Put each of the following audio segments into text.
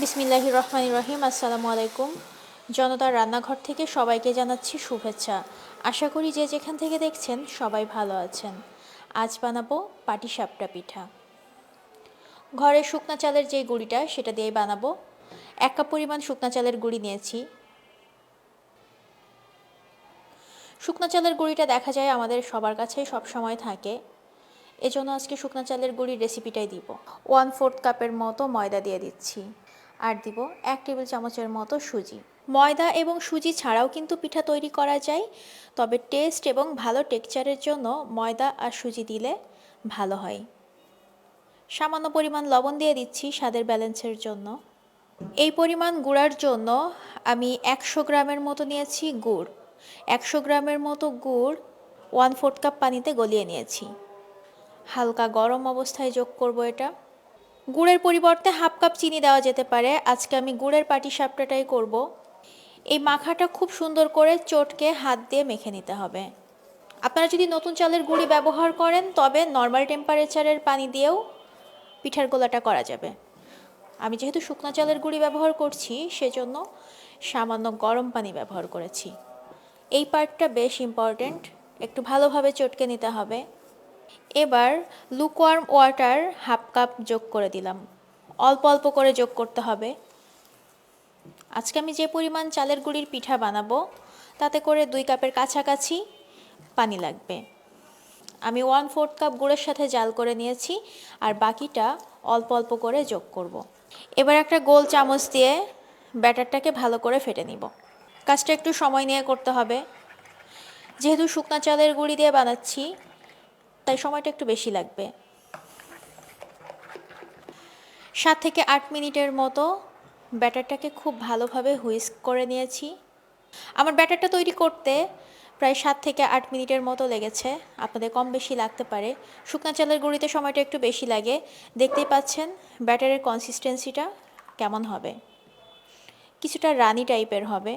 বিসমিল্লাহির রহমানির রহিম। আসসালামু আলাইকুম। জনতার রান্নাঘর থেকে সবাইকে জানাচ্ছি শুভেচ্ছা। আশা করি যে যেখান থেকে দেখছেন সবাই ভালো আছেন। আজ বানাবো পাটিসাপটা পিঠা। ঘরে শুকনা চালের যে গুঁড়িটা সেটা দিয়েই বানাবো। 1 কাপ পরিমাণ শুকনা চালের গুঁড়ি নিয়েছি। শুকনা চালের গুঁড়িটা দেখা যায় আমাদের সবার কাছেই সব সময় থাকে, এজন্য আজকে শুকনা চালের গুঁড়ির রেসিপিটাই দিব। 1/4 কাপের মতো ময়দা দিয়ে দিচ্ছি, আর দিব 1 টেবিল চামচের মতো সুজি। ময়দা এবং সুজি ছাড়াও কিন্তু পিঠা তৈরি করা যায়, তবে টেস্ট এবং ভালো টেক্সচারের জন্য ময়দা আর সুজি দিলে ভালো হয়। সামান্য পরিমাণ লবণ দিয়ে দিচ্ছি স্বাদের ব্যালেন্সের জন্য। এই পরিমাণ গুঁড়ার জন্য আমি 100 গ্রামের মতো নিয়েছি গুড়। 100 গ্রামের মতো গুড় 1/4 কাপ পানিতে গলিয়ে নিয়েছি। হালকা গরম অবস্থায় যোগ করব এটা। গুড়ের পরিবর্তে 1/2 কাপ চিনি দেওয়া যেতে পারে, আজকে আমি গুড়ের পাটিসাপটাটাই করব। এই মাখাটা খুব সুন্দর করে চটকে হাত দিয়ে মেখে নিতে হবে। আপনারা যদি নতুন চালের গুঁড়ি ব্যবহার করেন তবে নর্মাল টেম্পারেচারের পানি দিয়েও পিঠার গোলাটা করা যাবে। আমি যেহেতু শুকনো চালের গুঁড়ি ব্যবহার করছি সেজন্য সামান্য গরম পানি ব্যবহার করেছি। এই পার্টটা বেশ ইম্পর্ট্যান্ট, একটু ভালোভাবে চটকে নিতে হবে। এবার লুকওয়ার্ম ওয়াটার 1/2 কাপ যোগ করে দিলাম। অল্প অল্প করে যোগ করতে হবে। আজকে আমি যে পরিমাণ চালের গুঁড়ির পিঠা বানাবো তাতে করে 2 কাপের কাছাকাছি পানি লাগবে। আমি 1/4 কাপ গুড়ের সাথে জাল করে নিয়েছি, আর বাকিটা অল্প অল্প করে যোগ করব। এবার একটা গোল চামচ দিয়ে ব্যাটারটাকে ভালো করে ফেটে নিব। কাজটা একটু সময় নিয়ে করতে হবে, যেহেতু শুকনা চালের গুঁড়ি দিয়ে বানাচ্ছি তাই সময়টা একটু বেশি লাগবে। 7 থেকে 8 মিনিটের মতো ব্যাটারটাকে খুব ভালোভাবে হুইস্ক করে নিয়েছি। আমার ব্যাটারটা তৈরি করতে প্রায় 7 থেকে 8 মিনিটের মতো লেগেছে, আপনাদের কম বেশি লাগতে পারে। শুকনা চালের গুঁড়িতে সময়টা একটু বেশি লাগে। দেখতেই পাচ্ছেন ব্যাটারের কনসিস্টেন্সিটা কেমন হবে, কিছুটা রানি টাইপের হবে।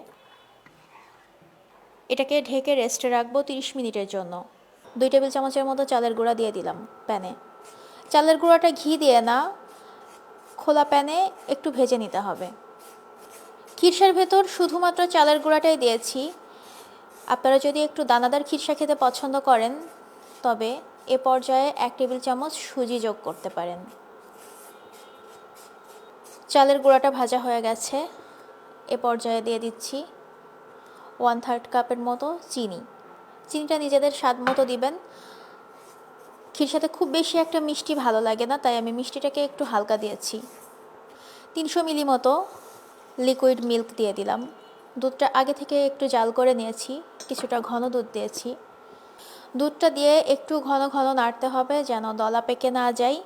এটাকে ঢেকে রেস্টে রাখবো 30 মিনিটের জন্য। 2 টেবিল চামচের মতো চালের গুঁড়া দিয়ে দিলাম প্যানে। চালের গুঁড়াটা ঘি দিয়ে না, খোলা প্যানে একটু ভেজে নিতে হবে। খিরসার ভেতর শুধুমাত্র চালের গুঁড়াটাই দিয়েছি। আপনারা যদি একটু দানাদার খিরসা খেতে পছন্দ করেন তবে এ পর্যায়ে 1 টেবিল চামচ সুজি যোগ করতে পারেন। চালের গুঁড়াটা ভাজা হয়ে গেছে, এ পর্যায়ে দিয়ে দিচ্ছি 1/3 কাপের মতো চিনি। চিনিটা নিজেদের স্বাদ মতো দিবেন। খিরসাতে খুব বেশি একটা মিষ্টি ভালো লাগে না, তাই আমি মিষ্টিটাকে একটু হালকা দিয়েছি। 300 মিলি মতো লিকুইড মিল্ক দিয়ে দিলাম। দুধটা আগে থেকে একটু জাল করে নিয়েছি, কিছুটা ঘন দুধ দিয়েছি। দুধটা দিয়ে একটু ঘন ঘন নাড়তে হবে যেন দলা পেকে না যায়।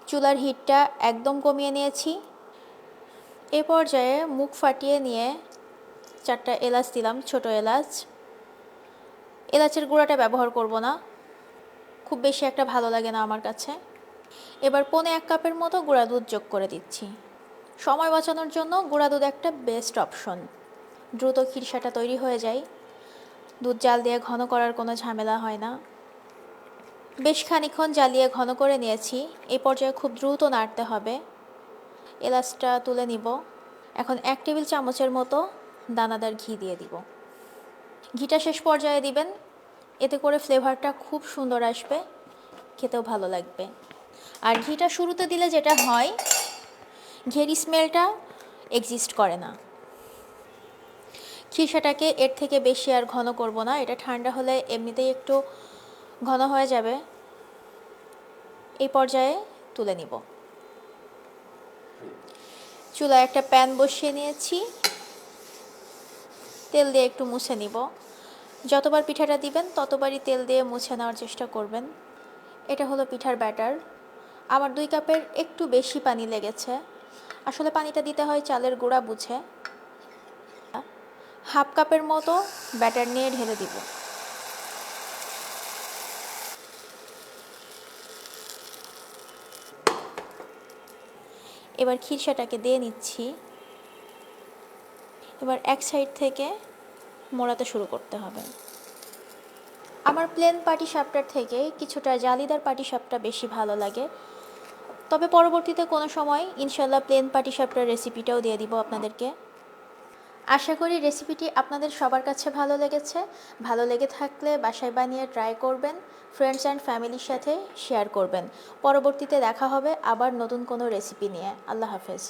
চুলার হিটটা একদম কমিয়ে নিয়েছি। এ পর্যায়ে মুখ ফাটিয়ে নিয়ে 4টা এলাচ দিলাম, ছোট এলাচ। এলাচের গুঁড়াটা ব্যবহার করব না, খুব বেশি একটা ভালো লাগে না আমার কাছে। এবার 1/4 কাপের মতো গুঁড়া দুধ যোগ করে দিচ্ছি। সময় বাঁচানোর জন্য গুঁড়া দুধ একটা বেস্ট অপশন, দ্রুত খিরসাটা তৈরি হয়ে যায়। দুধ জাল দিয়ে ঘন করার কোনো ঝামেলা হয় না। বেশ খানিকক্ষণ জ্বালিয়ে ঘন করে নিয়েছি। এই পর্যায়ে খুব দ্রুত নাড়তে হবে। এলাচটা তুলে নিব। এখন 1 টেবিল চামচের মতো দানাদার ঘি দিয়ে দিব। ঘিটা শেষ পর্যায়ে দিবেন, এতে করে ফ্লেভারটা খুব সুন্দর আসবে, খেতেও ভালো লাগবে। আর ঘিটা শুরুতে দিলে যেটা হয়, ঘেরি স্মেলটা এক্সিস্ট করে না। খিরসাটাকে এর থেকে বেশি আর ঘন করব না, এটা ঠান্ডা হলে এমনিতেই একটু ঘন হয়ে যাবে। এই পর্যায়ে তুলে নিব। চুলায় একটা প্যান বসিয়ে নিয়েছি, তেল দিয়ে একটু মুছে নিব। যতবার পিঠাটা দিবেন ততবারই তেল দিয়ে মুছে নেওয়ার চেষ্টা করবেন। এটা হলো পিঠার ব্যাটার। আমার 2 কাপের একটু বেশি পানি লেগেছে, আসলে পানিটা দিতে হয় চালের গুঁড়া বুঝে। 1/2 কাপের মতো ব্যাটার নিয়ে ঢেলে দিব। এবার খিরসাটাকে দিয়ে নিচ্ছি। এবার এক সাইড থেকে মোড়াতে শুরু করতে হবে। আমার প্লেন পাটিসাপটার থেকে কিছুটা জালিদার পাটিসাপটা বেশি ভালো লাগে। তবে পরবর্তীতে কোনো সময় ইনশাল্লাহ প্লেন পাটিসাপটার রেসিপিটাও দিয়ে দিব আপনাদেরকে। আশা করি রেসিপিটি আপনাদের সবার কাছে ভালো লেগেছে। ভালো লেগে থাকলে বাসায় বানিয়ে ট্রাই করবেন, ফ্রেন্ডস অ্যান্ড ফ্যামিলির সাথে শেয়ার করবেন। পরবর্তীতে দেখা হবে আবার নতুন কোনো রেসিপি নিয়ে। আল্লাহ হাফেজ।